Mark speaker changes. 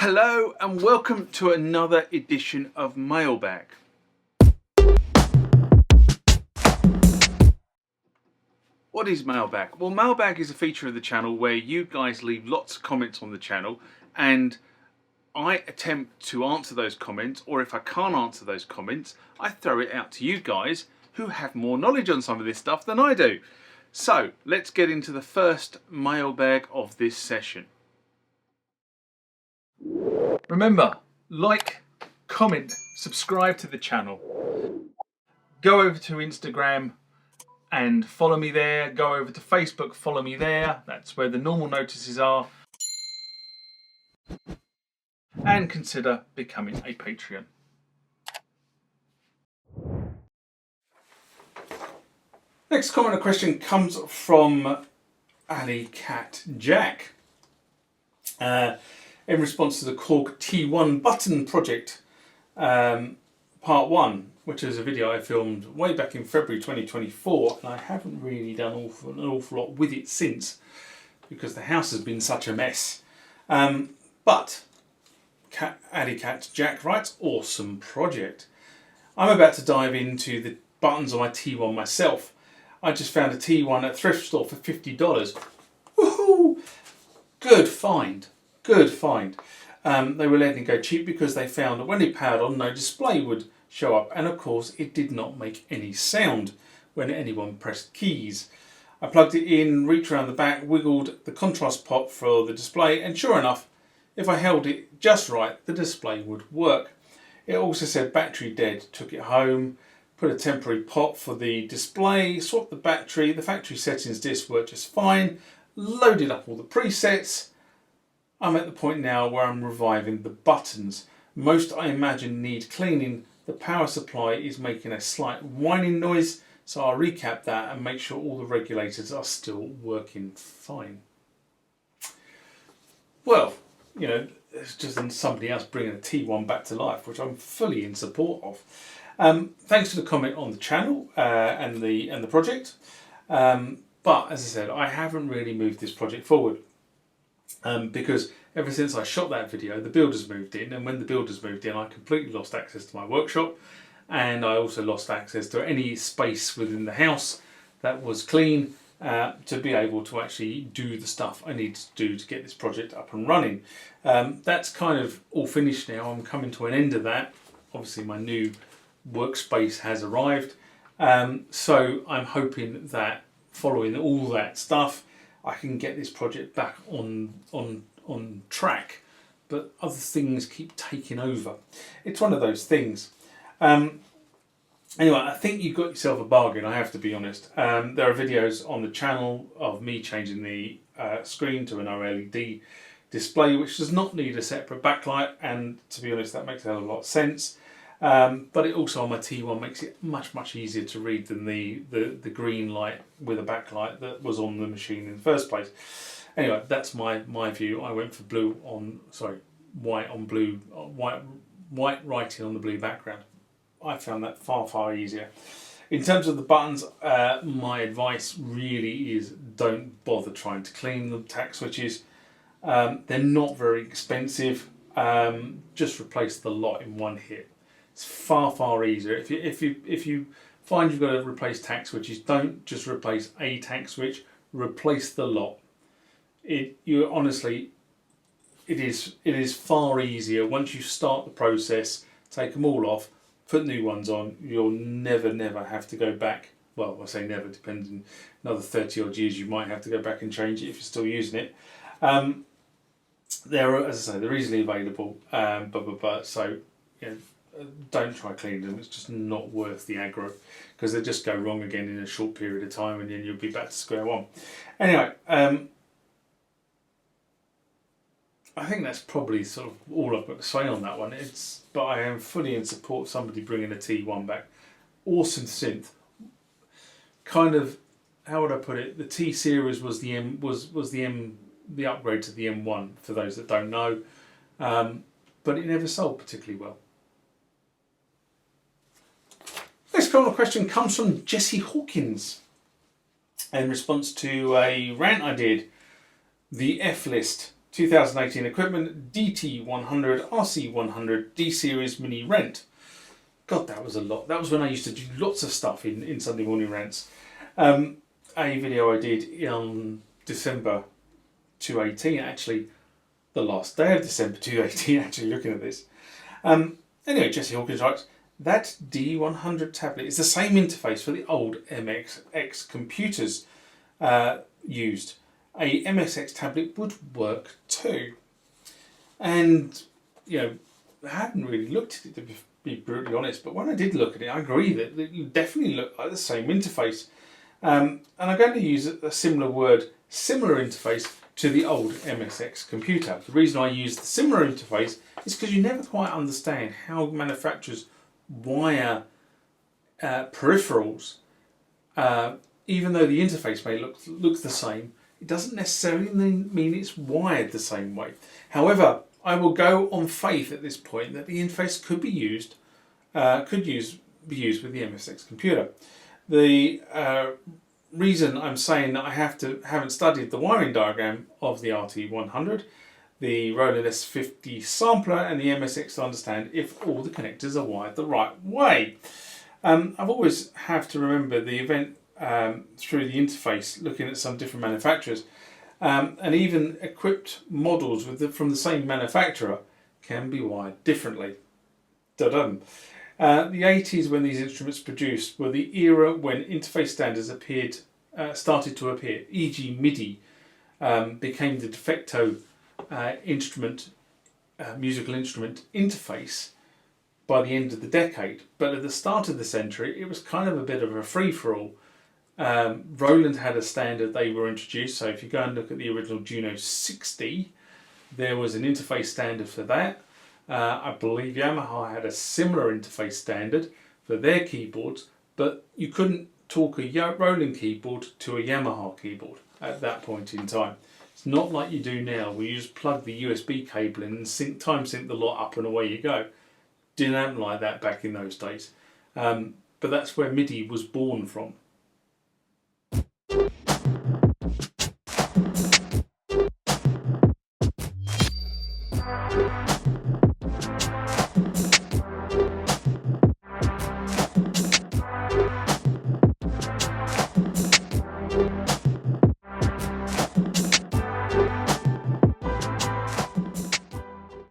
Speaker 1: Hello and welcome to another edition of Mailbag. What is Mailbag? Well, Mailbag is a feature of the channel where you guys leave lots of comments on the channel and I attempt to answer those comments, or if I can't answer those comments, I throw it out to you guys who have more knowledge on some of this stuff than I do. So let's get into the first mailbag of this session. Remember, like, comment, subscribe to the channel. Go over to Instagram and follow me there. Go over to Facebook, follow me there. That's where the normal notices are. And consider becoming a Patreon. Next comment or question comes from Copycat Jack. In response to the Korg T1 button project, part 1, which is a video I filmed way back in February 2024, and I haven't really done an awful lot with it since, because the house has been such a mess. But Copycat Jack writes, awesome project. I'm about to dive into the buttons on my T1 myself. I just found a T1 at a thrift store for $50. Woohoo! Good find. Good find. They were letting it go cheap because they found that when it powered on, no display would show up, and of course it did not make any sound when anyone pressed keys. I plugged it in, reached around the back, wiggled the contrast pot for the display, and sure enough, if I held it just right, the display would work. It also said battery dead. Took it home, put a temporary pot for the display, swapped the battery, the factory settings disc worked just fine, loaded up all the presets. I'm at the point now where I'm reviving the buttons. Most, I imagine, need cleaning. The power supply is making a slight whining noise, so I'll recap that and make sure all the regulators are still working fine. Well, you know, it's just somebody else bringing a T1 back to life, which I'm fully in support of. Thanks for the comment on the channel and the project. But as I said, I haven't really moved this project forward. Because ever since I shot that video, the builders moved in, and when the builders moved in, I completely lost access to my workshop, and I also lost access to any space within the house that was clean to be able to actually do the stuff I need to do to get this project up and running. That's kind of all finished now. I'm coming to an end of that. Obviously my new workspace has arrived, so I'm hoping that following all that stuff I can get this project back on track, but other things keep taking over. It's one of those things. Anyway, I think you've got yourself a bargain, I have to be honest. There are videos on the channel of me changing the screen to an OLED display, which does not need a separate backlight, and to be honest that makes a hell of a lot of sense. But it also on my T1 makes it much easier to read than the green light with a backlight that was on the machine in the first place. Anyway, that's my view. I went for white on blue, white writing on the blue background. I found that far easier. In terms of the buttons, my advice really is don't bother trying to clean the tack switches. They're not very expensive. Just replace the lot in one hit. It's far easier. If you find you've got to replace tack switches, don't just replace a tack switch. Replace the lot. It is far easier once you start the process. Take them all off, put new ones on. You'll never have to go back. Well, I say never. Depending, another 30 odd years, you might have to go back and change it if you're still using it. They're, as I say, they're easily available. So, you know, don't try cleaning them. It's just not worth the aggro, because they just go wrong again in a short period of time, and then you'll be back to square one. Anyway, I think that's probably sort of all I've got to say on that one. But I am fully in support of somebody bringing a T1 back. Awesome synth. Kind of, how would I put it? The T series was the upgrade to the M1 for those that don't know, but it never sold particularly well. Next question comes from Jesse Hawkins in response to a rant I did. The F list 2018 equipment, Dt-100, RC100, D-Series Mini Rent. God, that was a lot. That was when I used to do lots of stuff in Sunday morning rants. A video I did in December 2018, actually the last day of December 2018, actually looking at this. Anyway, Jesse Hawkins writes, that D100 tablet is the same interface for the old MSX computers used. A MSX tablet would work too. And, I hadn't really looked at it, to be brutally honest, but when I did look at it, I agree that it definitely looked like the same interface. And I'm going to use a similar word, similar interface, to the old MSX computer. The reason I use the similar interface is because you never quite understand how manufacturers wire peripherals. Even though the interface may look the same, it doesn't necessarily mean it's wired the same way. However, I will go on faith at this point that the interface could be used, be used with the MSX computer. The reason I'm saying that I haven't studied the wiring diagram of the RT100, the Roland S50 sampler, and the MSX to understand if all the connectors are wired the right way. I've always have to remember the event through the interface, looking at some different manufacturers, and even equipped models from the same manufacturer can be wired differently. Da-dum. The 80s, when these instruments produced, were the era when interface standards started to appear, e.g. MIDI became the de facto musical instrument interface by the end of the decade. But at the start of the century, it was kind of a bit of a free-for-all. Roland had a standard they were introduced, so if you go and look at the original Juno 60, there was an interface standard for that. I believe Yamaha had a similar interface standard for their keyboards, but you couldn't talk a Roland keyboard to a Yamaha keyboard at that point in time. It's not like you do now, where you just plug the USB cable in and time sync the lot up and away you go. Didn't happen like that back in those days. But that's where MIDI was born from.